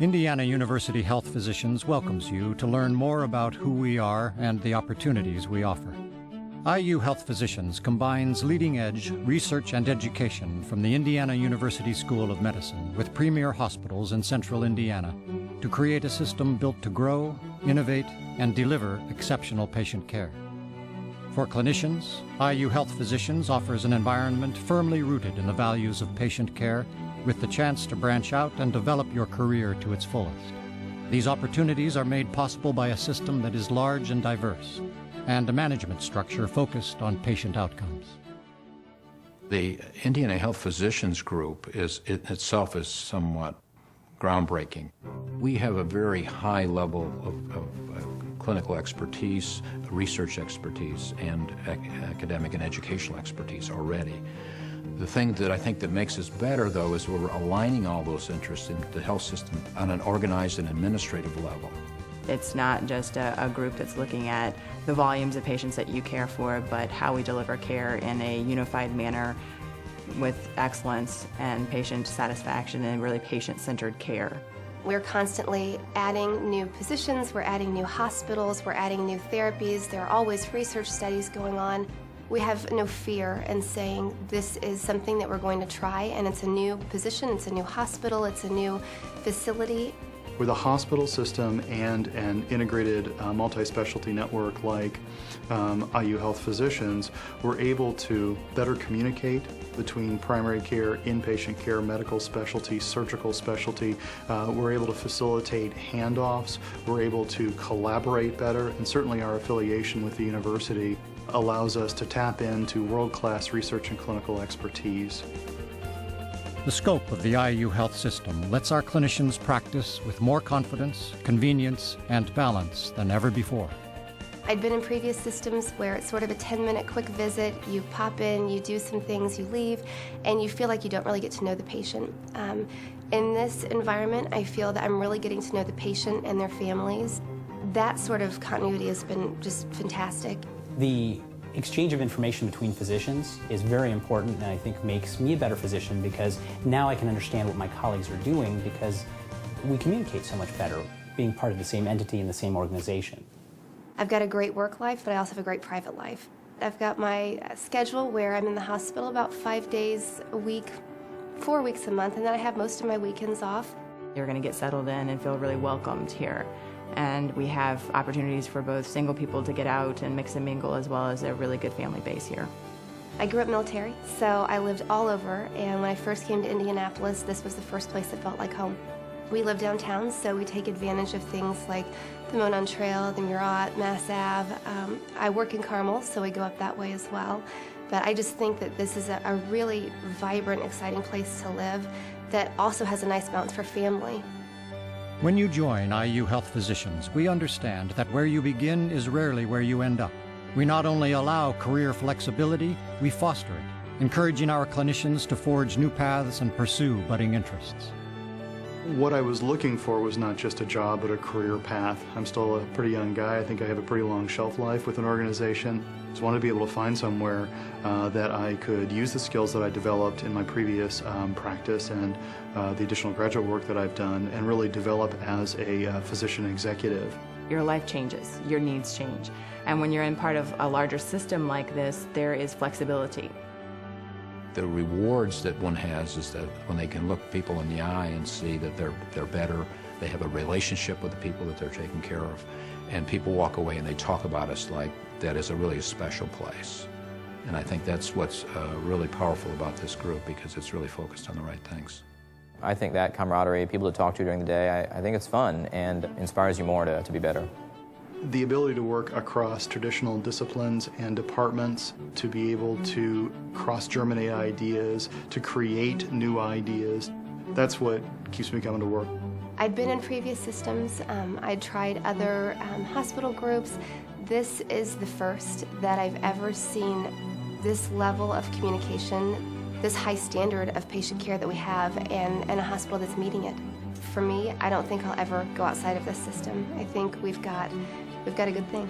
Indiana University Health Physicians welcomes you to learn more about who we are and the opportunities we offer. IU Health Physicians combines leading-edge research and education from the Indiana University School of Medicine with premier hospitals in central Indiana to create a system built to grow, innovate, and deliver exceptional patient care. For clinicians, IU Health Physicians offers an environment firmly rooted in the values of patient care with the chance to branch out and develop your career to its fullest. These opportunities are made possible by a system that is large and diverse, and a management structure focused on patient outcomes. The Indiana Health Physicians Group itself is somewhat groundbreaking. We have a very high level of clinical expertise, research expertise, and academic and educational expertise already. The thing that I think that makes us better, though, is we're aligning all those interests in the health system on an organized and administrative level. It's not just a group that's looking at the volumes of patients that you care for, but how we deliver care in a unified manner with excellence and patient satisfaction and really patient-centered care. We're constantly adding new positions, we're adding new hospitals, we're adding new therapies. There are always research studies going on. We have no fear in saying this is something that we're going to try, and it's a new position, it's a new hospital, it's a new facility. With a hospital system and an integrated multi-specialty network like IU Health Physicians, we're able to better communicate between primary care, inpatient care, medical specialty, surgical specialty. We're able to facilitate handoffs. We're able to collaborate better, and certainly our affiliation with the university allows us to tap into world-class research and clinical expertise. The scope of the IU Health system lets our clinicians practice with more confidence, convenience, and balance than ever before. I'd been in previous systems where it's sort of a 10-minute quick visit. You pop in, you do some things, you leave, and you feel like you don't really get to know the patient. In this environment, I feel that I'm really getting to know the patient and their families. That sort of continuity has been just fantastic. The exchange of information between physicians is very important, and I think makes me a better physician because now I can understand what my colleagues are doing because we communicate so much better being part of the same entity in the same organization. I've got a great work life, but I also have a great private life. I've got my schedule where I'm in the hospital about 5 days a week, 4 weeks a month, and then I have most of my weekends off. You're going to get settled in and feel really welcomed here. And we have opportunities for both single people to get out and mix and mingle, as well as a really good family base here. I grew up military, so I lived all over, and when I first came to Indianapolis, this was the first place that felt like home. We live downtown, so we take advantage of things like the Monon Trail, the Murat, Mass Ave. I work in Carmel, so we go up that way as well. But I just think that this is a really vibrant, exciting place to live that also has a nice balance for family. When you join IU Health Physicians, we understand that where you begin is rarely where you end up. We not only allow career flexibility, we foster it, encouraging our clinicians to forge new paths and pursue budding interests. What I was looking for was not just a job, but a career path. I'm still a pretty young guy. I think I have a pretty long shelf life with an organization. Just wanted to be able to find somewhere that I could use the skills that I developed in my previous practice and the additional graduate work that I've done and really develop as a physician executive. Your life changes, your needs change. And when you're in part of a larger system like this, there is flexibility. The rewards that one has is that when they can look people in the eye and see that they're better, they have a relationship with the people that they're taking care of, and people walk away and they talk about us like that is a really special place. And I think that's what's really powerful about this group, because it's really focused on the right things. I think that camaraderie, people to talk to during the day, I think it's fun and inspires you more to be better. The ability to work across traditional disciplines and departments, to be able to cross-germinate ideas, to create new ideas, that's what keeps me coming to work. I'd been in previous systems. I'd tried other hospital groups. This is the first that I've ever seen this level of communication, this high standard of patient care that we have, and a hospital that's meeting it. For me, I don't think I'll ever go outside of this system. I think we've got a good thing.